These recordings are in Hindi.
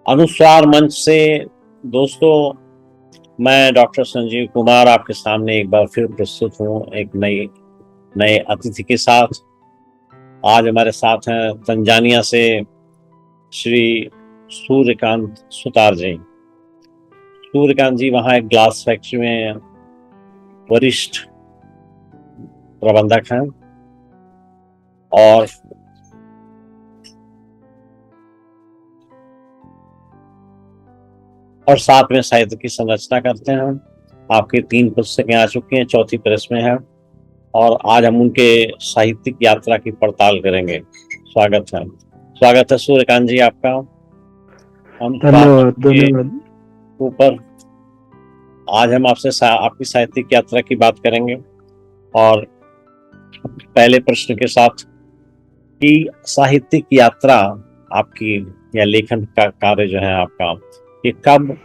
अनुस्वार मंच से दोस्तों, मैं डॉक्टर संजीव कुमार आपके सामने एक बार फिर प्रस्तुत हूँ एक नए अतिथि के साथ। आज हमारे साथ हैं तंजानिया से श्री सूर्यकांत सुतार जी। सूर्यकांत जी वहाँ एक ग्लास फैक्ट्री में वरिष्ठ प्रबंधक हैं और साथ में साहित्य की संरचना करते हैं। आपकी 3 पुस्तकें आ चुकी हैं, चौथी प्रेस में है और आज हम उनके साहित्यिक यात्रा की पड़ताल करेंगे। स्वागत है सूर्यकांत जी आपका। हम धन्यवाद धन्यवाद। ऊपर आज हम आपसे आपकी साहित्यिक यात्रा की बात करेंगे और पहले प्रश्न के साथ कि साहित्यिक यात्रा आपकी या लेखन का कार्य जो है आपका, ये कब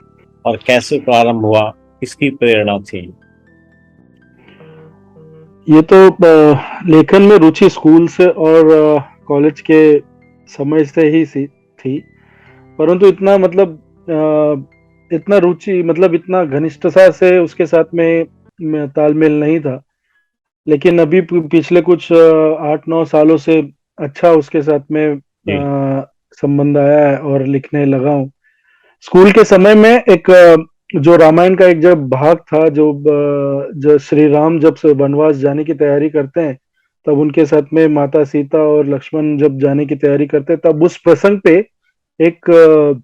और कैसे प्रारंभ हुआ, किसकी प्रेरणा थी? ये तो लेखन में रुचि स्कूल से और कॉलेज के समय से ही थी, परंतु इतना इतना रुचि इतना घनिष्ठता से उसके साथ में तालमेल नहीं था। लेकिन अभी पिछले कुछ 8-9 सालों से अच्छा उसके साथ में संबंध आया है और लिखने लगा हूँ। स्कूल के समय में एक जो रामायण का एक जब भाग था, जो श्री राम जब से वनवास जाने की तैयारी करते हैं, तब उनके साथ में माता सीता और लक्ष्मण जब जाने की तैयारी करते हैं, तब उस प्रसंग पे एक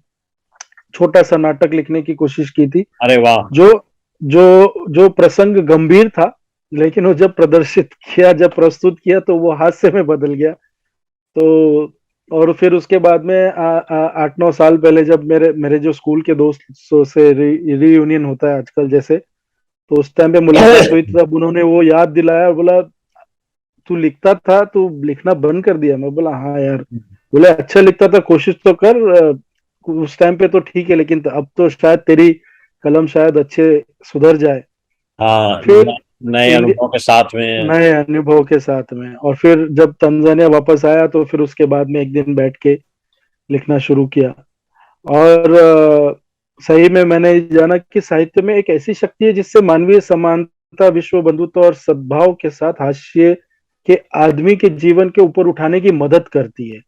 छोटा सा नाटक लिखने की कोशिश की थी। अरे वाह! जो जो प्रसंग गंभीर था, लेकिन वो जब प्रदर्शित किया, जब प्रस्तुत किया, तो वो हास्य में बदल गया। तो और फिर उसके बाद में 8-9 साल पहले जब मेरे मेरे जो स्कूल के दोस्तों से रीयूनियन होता है आजकल जैसे, तो उस टाइम पे मुलाकात हुई, तब उन्होंने वो याद दिलाया और बोला, तू लिखता था, तू लिखना बंद कर दिया? मैं बोला हाँ यार। बोले अच्छा लिखता था, कोशिश तो कर। उस टाइम पे तो ठीक है, लेकिन अब तो शायद तेरी कलम शायद अच्छे सुधर जाए। हाँ, फिर नए इंडिया अनुभव के साथ में। नए अनुभव के साथ में, और फिर जब तंजानिया वापस आया, तो फिर उसके बाद में एक दिन बैठ के लिखना शुरू किया। और सही में मैंने जाना कि साहित्य में एक ऐसी शक्ति है जिससे मानवीय समानता, विश्व बंधुत्व और सद्भाव के साथ हास्य के आदमी के जीवन के ऊपर उठाने की मदद करती है।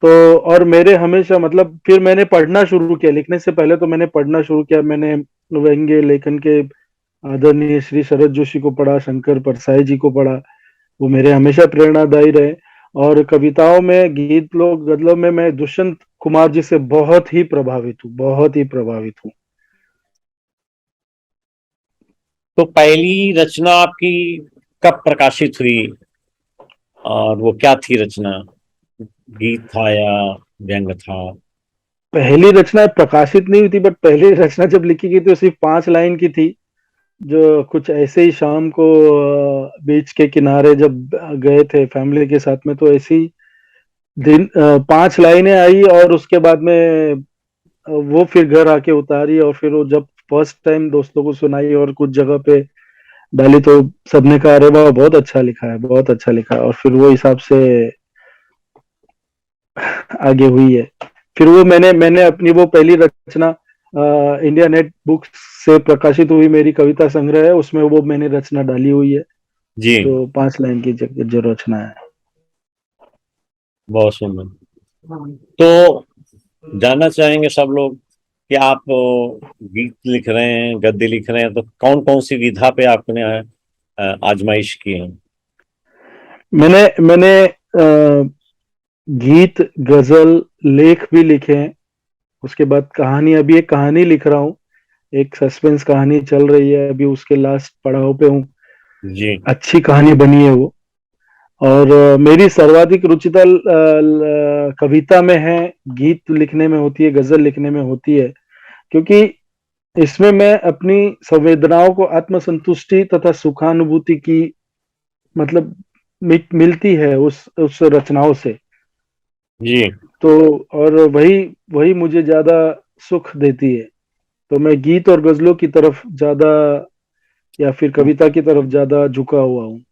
तो और मेरे हमेशा फिर मैंने पढ़ना शुरू किया। लिखने से पहले तो मैंने पढ़ना शुरू किया। मैंने व्यंग्य लेखन के आदरणीय श्री शरद जोशी को पढ़ा, शंकर परसाई जी को पढ़ा। वो मेरे हमेशा प्रेरणादायी रहे। और कविताओं में, गीत लोक गजलों में मैं दुष्यंत कुमार जी से बहुत ही प्रभावित हूँ, बहुत ही प्रभावित हूँ। तो पहली रचना आपकी कब प्रकाशित हुई और वो क्या थी रचना? गीत था या व्यंग था? पहली रचना प्रकाशित नहीं हुई थी, बट पहली रचना जब लिखी गई थी वो सिर्फ 5 लाइन की थी। जो कुछ ऐसे ही शाम को बीच के किनारे जब गए थे फैमिली के साथ में, तो ऐसी दिन 5 लाइनें आई, और उसके बाद में वो फिर घर आके उतारी, और फिर वो जब फर्स्ट टाइम दोस्तों को सुनाई और कुछ जगह पे डाली, तो सबने कहा अरे वाह, बहुत अच्छा लिखा है, बहुत अच्छा लिखा है। और फिर वो हिसाब से आगे हुई है। फिर वो मैंने मैंने अपनी वो पहली रचना इंडिया नेट बुक से प्रकाशित हुई मेरी कविता संग्रह है, उसमें वो मैंने रचना डाली हुई है। जी, जो 5 लाइन की जो रचना है। बहुत सुंदर। तो जानना चाहेंगे सब लोग कि आप गीत लिख रहे हैं, गद्य लिख रहे हैं, तो कौन कौन सी विधा पे आपने आजमाइश की है? मैंने मैंने गीत, गजल, लेख भी लिखे हैं। उसके बाद कहानी, अभी एक कहानी लिख रहा हूँ। एक सस्पेंस कहानी चल रही है, अभी उसके लास्ट पड़ाव पे हूँ। जी। अच्छी कहानी बनी है वो। और मेरी सर्वाधिक रुचिता कविता में है, गीत लिखने में होती है, गजल लिखने में होती है। क्योंकि इसमें मैं अपनी संवेदनाओं को आत्मसंतुष्टि तथा सुखानुभूति की मतलब मिलती है उस रचनाओं से। जी। तो और वही वही मुझे ज्यादा सुख देती है। तो मैं गीत और गजलों की तरफ ज्यादा, या फिर कविता की तरफ ज्यादा झुका हुआ हूँ।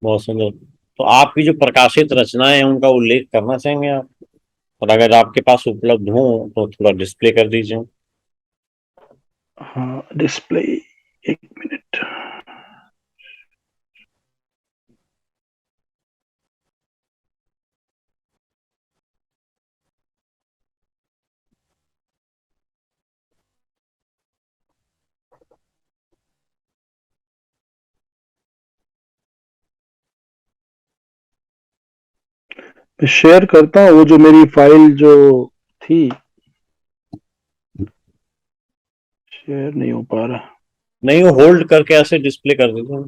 बहुत सुंदर। तो आपकी जो प्रकाशित रचनाएं हैं उनका उल्लेख करना चाहेंगे आप? और अगर आपके पास उपलब्ध हो तो थोड़ा डिस्प्ले कर दीजिए। हाँ, डिस्प्ले, एक मिनट। शेयर करता हूँ, वो जो मेरी फाइल जो थी, शेयर नहीं हो पा रहा। नहीं, वो होल्ड करके ऐसे डिस्प्ले कर दीजिए।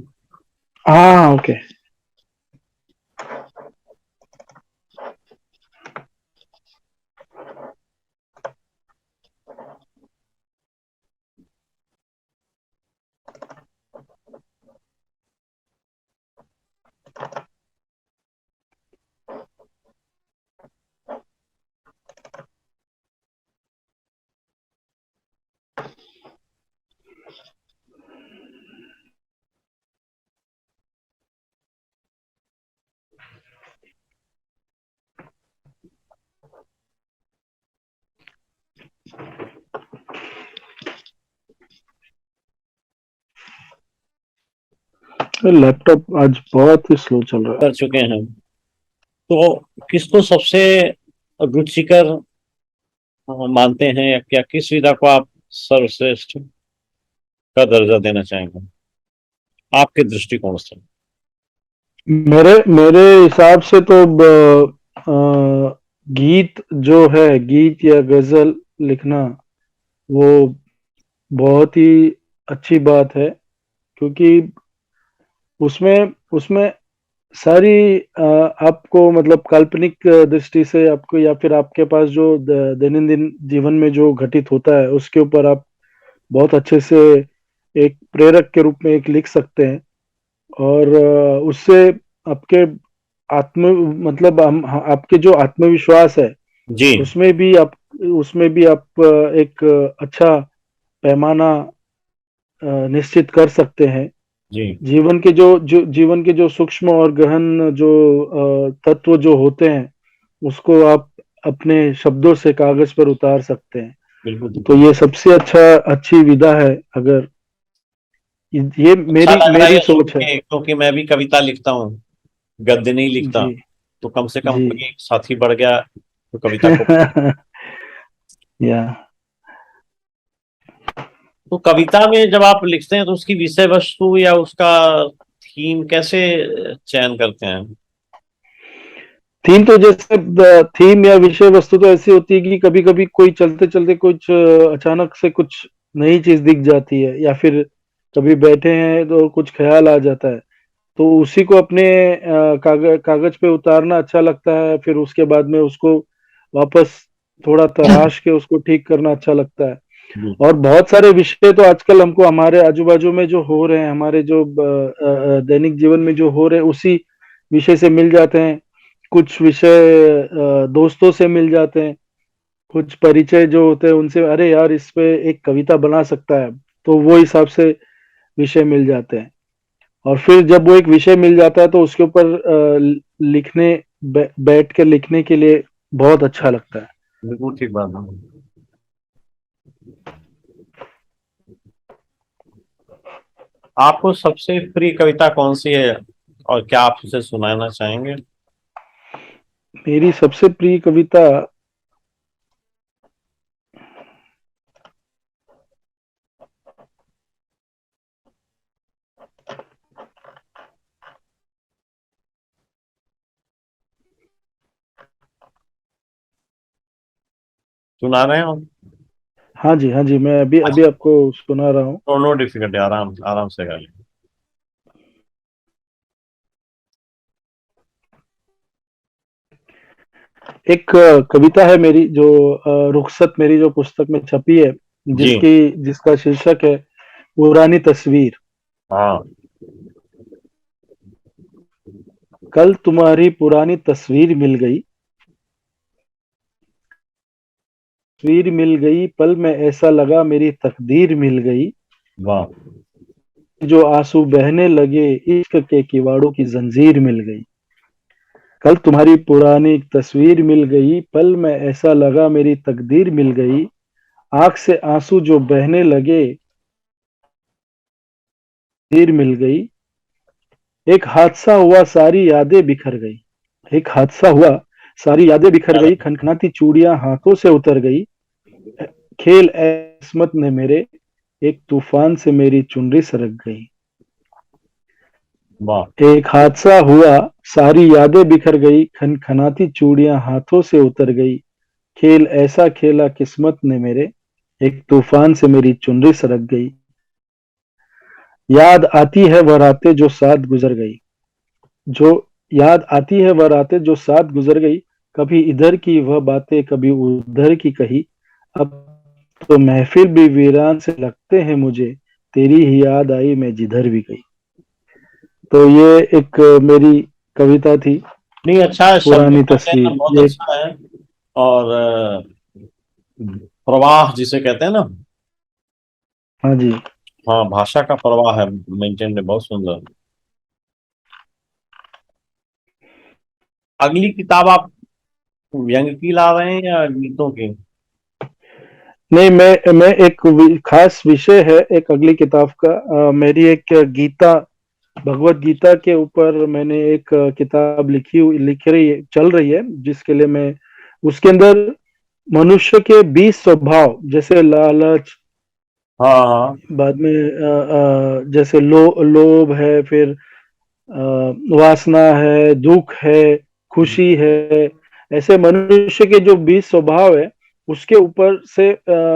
हाँ, ओके। लैपटॉप आज बहुत ही स्लो चल रहा है। कर चुके हैं। तो किसको सबसे रुचिकर मानते हैं, या क्या किस विधा को आप सर्वश्रेष्ठ का दर्जा देना चाहेंगे आपके दृष्टिकोण से? मेरे मेरे हिसाब से तो गीत जो है, गीत या गजल लिखना, वो बहुत ही अच्छी बात है। क्योंकि उसमें उसमें सारी आपको मतलब काल्पनिक दृष्टि से आपको, या फिर आपके पास जो दैनंदिन जीवन में जो घटित होता है उसके ऊपर आप बहुत अच्छे से एक प्रेरक के रूप में एक लिख सकते हैं। और उससे आपके आत्म मतलब आपके जो आत्मविश्वास है, जी। उसमें भी आप उसमें भी आप एक अच्छा पैमाना निश्चित कर सकते हैं। जी। जीवन के जो सूक्ष्म और गहन जो तत्व जो होते हैं, उसको आप अपने शब्दों से कागज पर उतार सकते हैं। बिल्कुल। तो ये सबसे अच्छी विधा है। अगर ये अच्छा मेरी लग रहा है मेरी ये सुन सोच है। के, क्योंकि मैं भी कविता लिखता हूँ, गद्य नहीं लिखता। जी। तो कम से कम जी। कोई साथी बढ़ गया तो कविता को। या तो कविता में जब आप लिखते हैं तो उसकी विषय वस्तु या उसका थीम कैसे चयन करते हैं? थीम तो जैसे थीम या विषय वस्तु तो ऐसी होती है कि कभी कभी कोई चलते चलते कुछ अचानक से कुछ नई चीज दिख जाती है, या फिर कभी बैठे हैं तो कुछ ख्याल आ जाता है। तो उसी को अपने कागज पे उतारना अच्छा लगता है। फिर उसके बाद में उसको वापस थोड़ा तराश के उसको ठीक करना अच्छा लगता है। जी। और बहुत सारे विषय तो आजकल हमको हमारे आजू बाजू में जो हो रहे हैं, हमारे जो दैनिक जीवन में जो हो रहे हैं, उसी विषय से मिल जाते हैं। कुछ विषय दोस्तों से मिल जाते हैं। कुछ परिचय जो होते हैं उनसे, अरे यार इस पे एक कविता बना सकता है, तो वो हिसाब से विषय मिल जाते हैं। और फिर जब वो एक विषय मिल जाता है तो उसके ऊपर लिखने बैठ के लिखने के लिए बहुत अच्छा लगता है। बिल्कुल ठीक बात है। आपको सबसे प्रिय कविता कौन सी है, और क्या आप उसे सुनाना चाहेंगे? मेरी सबसे प्रिय कविता, सुना रहे हो? हाँ जी, हाँ जी, मैं अभी अभी आपको सुना रहा हूँ। नो नो डिफिकल्टी, आराम आराम से कर लें। एक कविता है मेरी जो रुखसत मेरी जो पुस्तक में छपी है, जी। जिसका शीर्षक है पुरानी तस्वीर। हाँ। कल तुम्हारी पुरानी तस्वीर मिल गई, तस्वीर मिल गई, पल में ऐसा लगा मेरी तकदीर मिल गई। वाह। जो आंसू बहने लगे, इश्क के किवाड़ों की जंजीर मिल गई। कल तुम्हारी पुरानी एक तस्वीर मिल गई, पल में ऐसा लगा मेरी तकदीर मिल गई, आंख से आंसू जो बहने लगे, तीर मिल गई। एक हादसा हुआ सारी यादें बिखर गई। एक हादसा हुआ, सारी यादें बिखर गई, खनखनाती चूड़ियां हाथों से उतर गई। खेल ऐ किस्मत ने मेरे, एक तूफान से मेरी चुनरी सरक गई। वाह। एक हादसा हुआ, सारी यादें बिखर गई, खनखनाती चूड़ियां हाथों से उतर गई। खेल ऐसा खेला किस्मत ने मेरे, एक तूफान से मेरी चुनरी सरक गई। याद आती है वह रातें जो साथ गुजर गई। जो याद आती है वह रातें जो साथ गुजर गई, कभी इधर की वह बातें कभी उधर की कही। अब तो महफिल भी वीरान से लगते हैं मुझे, तेरी ही याद आई मैं जिधर भी गई। तो ये एक मेरी कविता थी, नहीं, अच्छा है, शब्दों पुरानी का चयन तस्वीर बहुत ये। अच्छा है। और प्रवाह जिसे कहते हैं ना, हाँ जी। हाँ, भाषा का प्रवाह है मेंटेन में, बहुत सुंदर। अगली किताब आप व्यंग की ला रहे हैं या गीतों की? नहीं, मैं एक खास विषय है एक अगली किताब का, मेरी एक गीता, भगवत गीता के ऊपर मैंने एक किताब लिख रही है, चल रही है, जिसके लिए मैं उसके अंदर मनुष्य के 20 स्वभाव, जैसे लालच, हाँ हाँ। बाद में जैसे लोभ है, फिर वासना है, दुख है, खुशी है, ऐसे मनुष्य के जो 20 स्वभाव है, उसके ऊपर से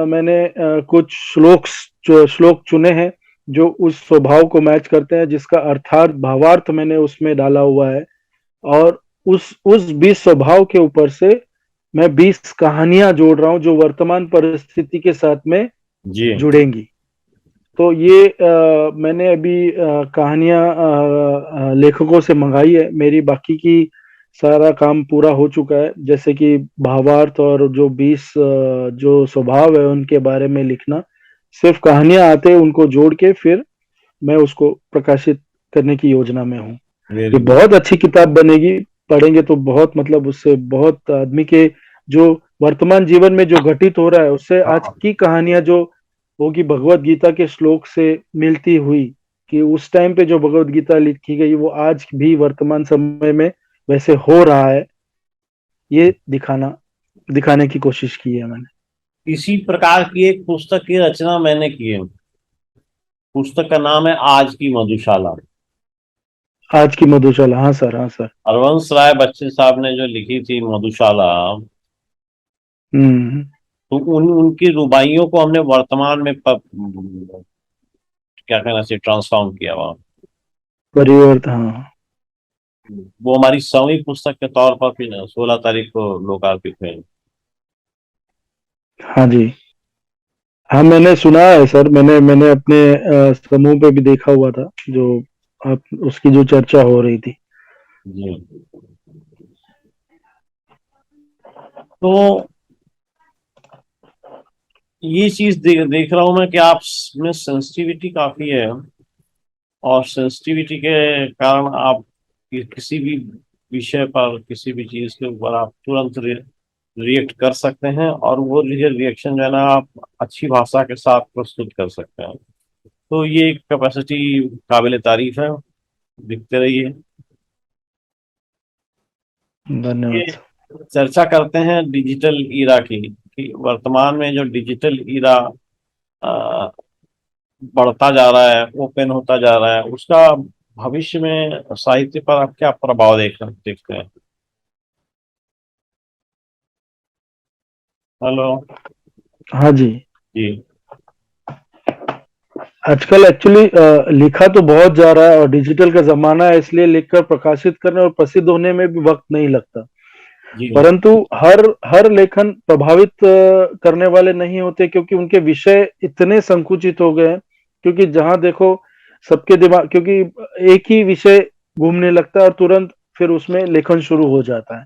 मैंने कुछ श्लोक चुने हैं जो उस स्वभाव को मैच करते हैं, जिसका अर्थार्थ भावार्थ मैंने उसमें डाला हुआ है। और उस 20 स्वभाव के ऊपर से मैं 20 कहानियां जोड़ रहा हूं जो वर्तमान परिस्थिति के साथ में जी। जुड़ेंगी। तो ये मैंने अभी कहानियां लेखकों से मंगाई है, मेरी बाकी की सारा काम पूरा हो चुका है, जैसे कि भावार्थ और जो 20 जो स्वभाव है उनके बारे में लिखना। सिर्फ कहानियां आते हैं, उनको जोड़ के फिर मैं उसको प्रकाशित करने की योजना में हूँ। वेरी ये गुड। बहुत अच्छी किताब बनेगी, पढ़ेंगे तो बहुत, मतलब उससे बहुत आदमी के जो वर्तमान जीवन में जो घटित हो रहा है उससे आज हाँ। की कहानियां जो होगी भगवत गीता के श्लोक से मिलती हुई, कि उस टाइम पे जो भगवत गीता लिखी गई वो आज भी वर्तमान समय में वैसे हो रहा है, ये दिखाने की कोशिश की है मैंने। इसी प्रकार की एक पुस्तक की रचना मैंने की है। पुस्तक का नाम है आज की मधुशाला। आज की मधुशाला, हाँ सर, हाँ सर। हरवंश राय बच्चन साहब ने जो लिखी थी मधुशाला, हम्म। तो उनकी रुबाइयों को हमने वर्तमान में क्या कहना चाहिए, ट्रांसफॉर्म किया हुआ। परिवर्तन, हाँ। वो हमारी 100वीं पुस्तक के तौर पर भी 16 तारीख को लोकार्पित हुई। हाँ जी। हाँ, मैंने सुना है सर, मैंने मैंने अपने समूह पे भी देखा हुआ था, जो आप उसकी जो चर्चा हो रही थी। जी। तो ये चीज देख रहा हूं मैं कि आप में सेंसिटिविटी काफी है, और सेंसिटिविटी के कारण आप किसी भी विषय पर, किसी भी चीज के ऊपर आप तुरंत रिएक्ट कर सकते हैं, और वो रिएक्शन जो है ना, आप अच्छी भाषा के साथ प्रस्तुत कर सकते हैं। तो ये कैपेसिटी काबिल तारीफ है। दिखते रहिए। धन्यवाद ये सर। चर्चा करते हैं डिजिटल ईरा की, कि वर्तमान में जो डिजिटल ईरा बढ़ता जा रहा है, ओपन होता जा रहा है, उसका भविष्य में साहित्य पर आप क्या प्रभाव देखते हैं? हेलो। हाँ जी। जी। आजकल एक्चुअली लिखा तो बहुत जा रहा है और डिजिटल का जमाना है, इसलिए लिखकर प्रकाशित करने और प्रसिद्ध होने में भी वक्त नहीं लगता। जी। परंतु हर हर लेखन प्रभावित करने वाले नहीं होते, क्योंकि उनके विषय इतने संकुचित हो गए हैं। क्योंकि जहां देखो सबके दिमाग, क्योंकि एक ही विषय घूमने लगता है और तुरंत फिर उसमें लेखन शुरू हो जाता है।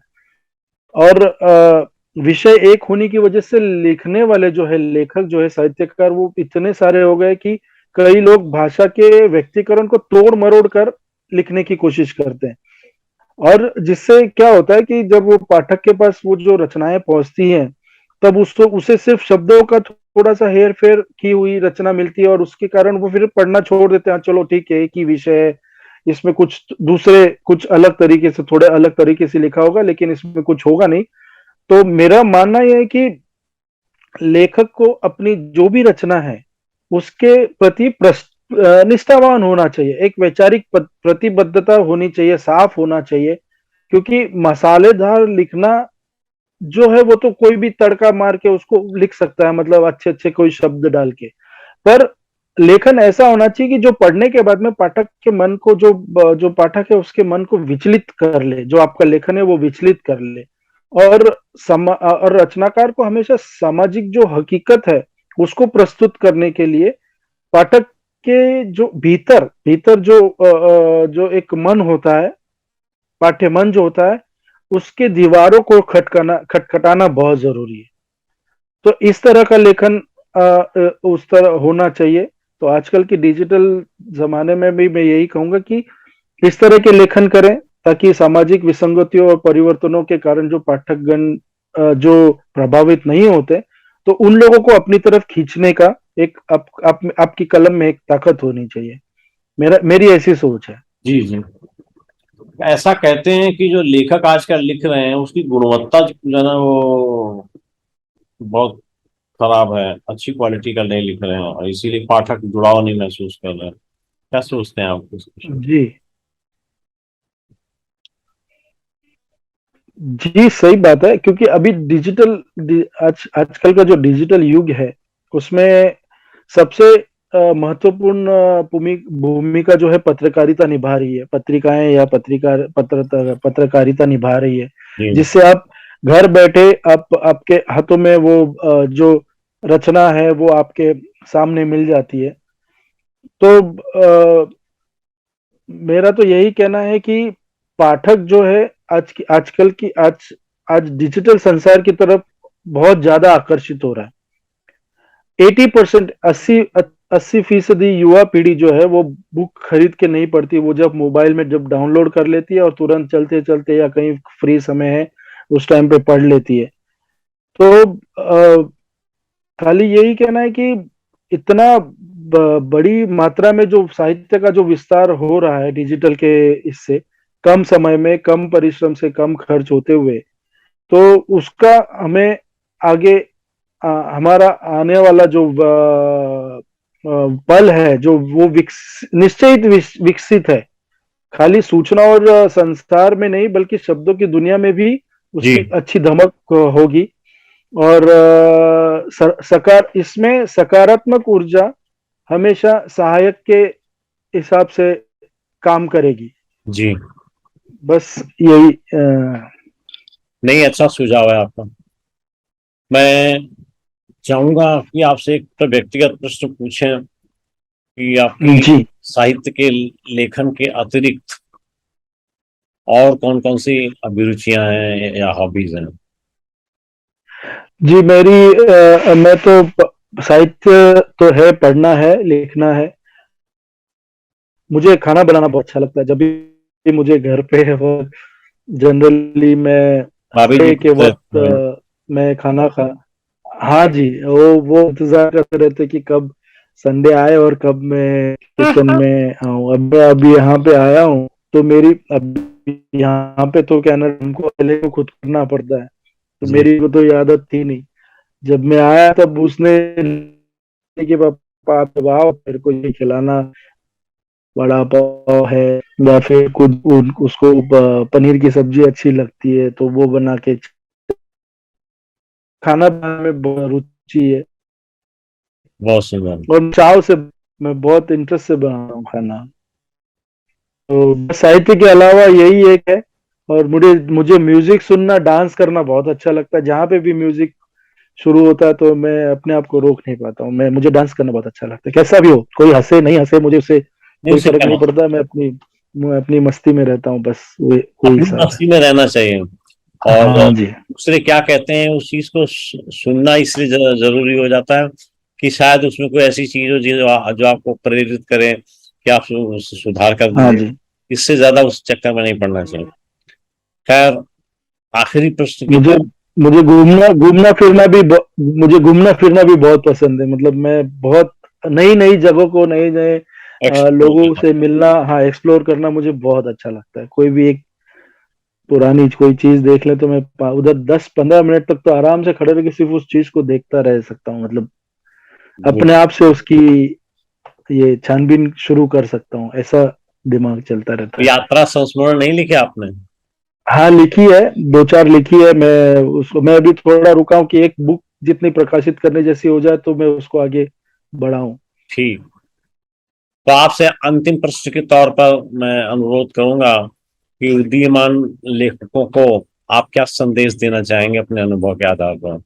और विषय एक होने की वजह से लिखने वाले जो है लेखक, जो है साहित्यकार, वो इतने सारे हो गए कि कई लोग भाषा के व्यक्तिकरण को तोड़ मरोड़ कर लिखने की कोशिश करते हैं। और जिससे क्या होता है कि जब वो पाठक के पास वो जो रचनाएं पहुंचती हैं, तब उसको उसे सिर्फ शब्दों का थोड़ा सा हेर फेर की हुई रचना मिलती है, और उसके कारण वो फिर पढ़ना छोड़ देते हैं। चलो ठीक है, एक ही विषय है, इसमें कुछ दूसरे कुछ अलग तरीके से, थोड़े अलग तरीके से लिखा होगा, लेकिन इसमें कुछ होगा नहीं। तो मेरा मानना यह है कि लेखक को अपनी जो भी रचना है उसके प्रति निष्ठावान होना चाहिए, एक वैचारिक प्रतिबद्धता होनी चाहिए, साफ होना चाहिए। क्योंकि मसालेदार लिखना जो है वो तो कोई भी तड़का मार के उसको लिख सकता है, मतलब अच्छे अच्छे कोई शब्द डाल के। पर लेखन ऐसा होना चाहिए कि जो पढ़ने के बाद में पाठक के मन को, जो जो पाठक है उसके मन को विचलित कर ले, जो आपका लेखन है वो विचलित कर ले। और और रचनाकार को हमेशा सामाजिक जो हकीकत है उसको प्रस्तुत करने के लिए पाठक के जो भीतर भीतर जो एक मन होता है, पाठ्य मन जो होता है, उसके दीवारों को खटखटाना बहुत जरूरी है। तो इस तरह का लेखन उस तरह होना चाहिए। तो आजकल की डिजिटल जमाने में भी मैं यही कहूंगा कि इस तरह के लेखन करें, ताकि सामाजिक विसंगतियों और परिवर्तनों के कारण जो पाठकगण जो प्रभावित नहीं होते, तो उन लोगों को अपनी तरफ खींचने का एक आपकी कलम में एक ताकत होनी चाहिए। मेरी ऐसी सोच है। जी जी। ऐसा कहते हैं कि जो लेखक आजकल लिख रहे हैं उसकी गुणवत्ता जो है ना वो बहुत खराब है, अच्छी क्वालिटी का नहीं लिख रहे हैं, और इसीलिए पाठक जुड़ाव नहीं महसूस कर रहे हैं। क्या सोचते हैं आप इस विषय में? जी जी, सही बात है। क्योंकि अभी आजकल का जो डिजिटल युग है उसमें सबसे महत्वपूर्ण भूमिका जो है पत्रकारिता निभा रही है, पत्रिकाएं या पत्रकारिता निभा रही है। जी जिससे आप घर बैठे, आप आपके हाथों में वो जो रचना है वो आपके सामने मिल जाती है। तो मेरा तो यही कहना है कि पाठक जो है आजकल की आज डिजिटल संसार की तरफ बहुत ज्यादा आकर्षित हो रहा है। 80%, 80% युवा पीढ़ी जो है वो बुक खरीद के नहीं पढ़ती, वो जब मोबाइल में जब डाउनलोड कर लेती है और तुरंत चलते चलते या कहीं फ्री समय है उस टाइम पे पढ़ लेती है। तो खाली यही कहना है कि इतना बड़ी मात्रा में जो साहित्य का जो विस्तार हो रहा है डिजिटल के इससे, कम समय में कम परिश्रम से कम खर्च होते हुए, तो उसका हमें आगे हमारा आने वाला जो पल है, जो वो निश्चित विकसित है। खाली सूचना और संसार में नहीं, बल्कि शब्दों की दुनिया में भी जी। उसकी अच्छी धमक होगी। और इसमें सकारात्मक ऊर्जा हमेशा सहायक के हिसाब से काम करेगी। जी। बस यही नहीं, अच्छा सुझाव है आपका। मैं चाहूंगा कि आपसे एक तो व्यक्तिगत प्रश्न पूछें कि आपकी जी साहित्य के लेखन के अतिरिक्त और कौन कौन सी अभिरुचियां हैं या हॉबीज हैं? जी, मैं तो साहित्य तो है, पढ़ना है, लिखना है। मुझे खाना बनाना बहुत अच्छा लगता है। जब भी मुझे घर पे है वो जनरली मैं भाभी जी संडे के खुद वक्त मैं खाना खा हाँ जी, वो इंतजार करते रहते कि कब संडे आए और कब मैं किचन में आऊं। अब मैं अभी यहाँ पे आया हूँ, तो मेरी अब यहाँ पे तो क्या ना, हमको पहले को खुद करना पड़ता है, तो जी मेरी को तो ये आदत थी नहीं। जब मैं आया तब उसने कि पापा आप जब आओ मेरे को ये खिलाना, वड़ा पाव है या फिर कुछ उसको पनीर की सब्जी अच्छी लगती है तो वो बना के। खाना बनाने में बहुत रुचि है, बहुत सुंदर। और चाव से मैं बहुत इंटरेस्ट से बना रहा हूँ खाना। तो साहित्य के अलावा यही एक है। और मुझे मुझे म्यूजिक सुनना, डांस करना बहुत अच्छा लगता है। जहां पे भी म्यूजिक शुरू होता है तो मैं अपने आप को रोक नहीं पाता हूँ। मुझे डांस करना बहुत अच्छा लगता है, कैसा भी हो, कोई हंसे नहीं हंसे मुझे उससे नहीं, कोई उससे फर्क क्या नहीं मतलब? पड़ता। मैं अपनी मस्ती में रहता हूँ, बस वही अपनी सब है। मस्ती में रहना चाहिए। और हाँ जी। दूसरे क्या कहते हैं, उस चीज को सुनना इसलिए जरूरी हो जाता है कि शायद उसमें कोई ऐसी चीज हो जो आपको प्रेरित करे कि आप सुधार कर हाँ दें। जी। इससे ज्यादा उस चक्कर में नहीं पड़ना चाहिए। खैर, आखिरी प्रश्न की मुझे तरफ। मुझे घूमना फिरना भी बहुत पसंद है। मतलब मैं बहुत नई नई जगहों को, नए नए एक्सप्लोर लोगों करना। से मिलना, हाँ, एक्सप्लोर करना मुझे बहुत अच्छा लगता है। कोई भी एक पुरानी कोई चीज देख ले तो मैं उधर 10-15 मिनट तक तो आराम से खड़े रह के सिर्फ उस चीज को देखता रह सकता हूँ। मतलब जी। अपने आप से उसकी ये छानबीन शुरू कर सकता हूँ, ऐसा दिमाग चलता रहता है। यात्रा संस्मरण नहीं लिखे आपने? हाँ, लिखी है, दो चार लिखी है। मैं अभी थोड़ा रुका हूँ कि एक बुक जितनी प्रकाशित करने जैसी हो जाए तो मैं उसको आगे बढ़ाऊं। ठीक। तो आपसे अंतिम प्रश्न के तौर पर मैं अनुरोध करूंगा कि उदीयमान लेखकों को आप क्या संदेश देना चाहेंगे अपने अनुभव के आधार पर?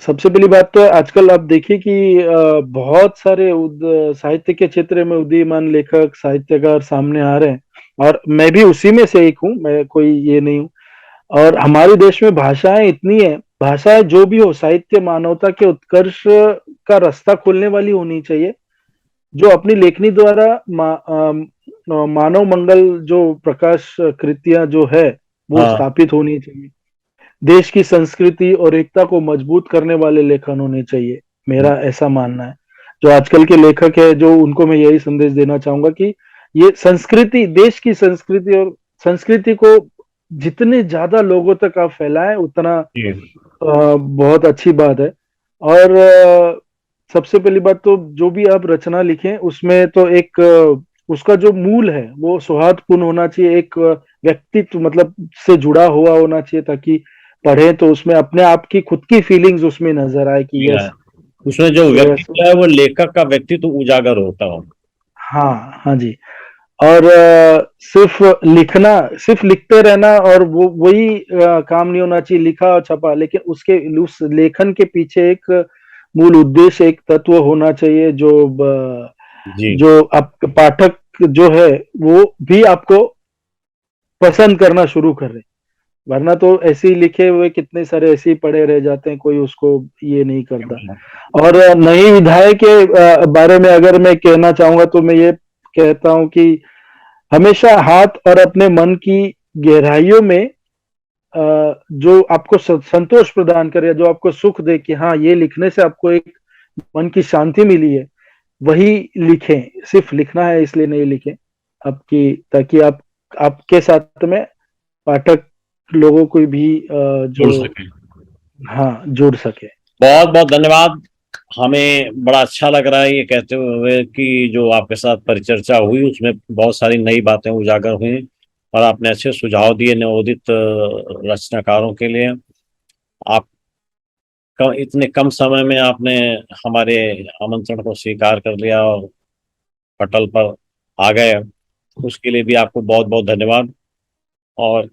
सबसे पहली बात तो है, आजकल आप देखिए कि बहुत सारे साहित्य के क्षेत्र में उदीयमान लेखक साहित्यकार सामने आ रहे हैं, और मैं भी उसी में से एक हूँ, मैं कोई ये नहीं हूँ। और हमारे देश में भाषाएं इतनी है, भाषाएं जो भी हो, साहित्य मानवता के उत्कर्ष का रास्ता खोलने वाली होनी चाहिए, जो अपनी लेखनी द्वारा मानव मंगल, जो प्रकाश कृतियां जो है वो हाँ। स्थापित होनी चाहिए। देश की संस्कृति और एकता को मजबूत करने वाले लेखन होने चाहिए, मेरा ऐसा मानना है। जो आजकल के लेखक है, जो उनको मैं यही संदेश देना चाहूंगा कि ये संस्कृति, देश की संस्कृति और संस्कृति को जितने ज्यादा लोगों तक आप फैलाएं उतना जी। बहुत अच्छी बात है। और सबसे पहली बात तो जो भी आप रचना लिखें उसमें तो एक उसका जो मूल है वो सौहार्दपूर्ण होना चाहिए, एक व्यक्तित्व मतलब से जुड़ा हुआ होना चाहिए, ताकि पढ़े तो उसमें अपने आप की खुद की फीलिंग्स उसमें नजर आए कि ठीक है। यस, उसमें जो यस, व्यक्तित्व है वो लेखक का व्यक्तित्व उजागर होता हो। हाँ, हाँ जी। और सिर्फ लिखना, सिर्फ लिखते रहना और वो वही काम नहीं होना चाहिए, लिखा और छपा, लेकिन उसके उस लेखन के पीछे एक मूल उद्देश्य, एक तत्व होना चाहिए जो जी। जो आप पाठक जो है वो भी आपको पसंद करना शुरू कर रहे। वरना तो ऐसे ही लिखे हुए कितने सारे ऐसे ही पड़े रह जाते हैं, कोई उसको ये नहीं करता। और नई विधायक के बारे में अगर मैं कहना चाहूंगा तो मैं ये कहता हूं कि हमेशा हाथ और अपने मन की गहराइयों में जो आपको संतोष प्रदान करे, जो आपको सुख दे कि हाँ ये लिखने से आपको एक मन की शांति मिली है, वही लिखें। सिर्फ लिखना है इसलिए नहीं लिखें आपकी, ताकि आप आपके साथ में पाठक लोगों को भी जुड़ जो, सके। हाँ, जुड़ सके। बहुत बहुत धन्यवाद। हमें बड़ा अच्छा लग रहा है ये कहते हुए कि जो आपके साथ परिचर्चा हुई उसमें बहुत सारी नई बातें उजागर हुई, और आपने अच्छे सुझाव दिए नवोदित रचनाकारों के लिए। आप इतने कम समय में आपने हमारे आमंत्रण को स्वीकार कर लिया और पटल पर आ गए, उसके लिए भी आपको बहुत बहुत धन्यवाद। और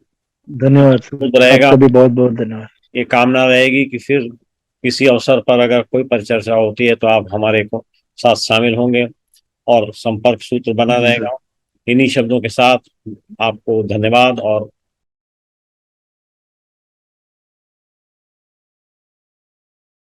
धन्यवाद उम्मीद सर, रहेगा, आपका भी बहुत बहुत धन्यवाद। ये कामना रहेगी कि फिर किसी अवसर पर अगर कोई परिचर्चा होती है तो आप हमारे को साथ शामिल होंगे और संपर्क सूत्र बना जी सर। रहेगा। इन्हीं शब्दों के साथ आपको धन्यवाद और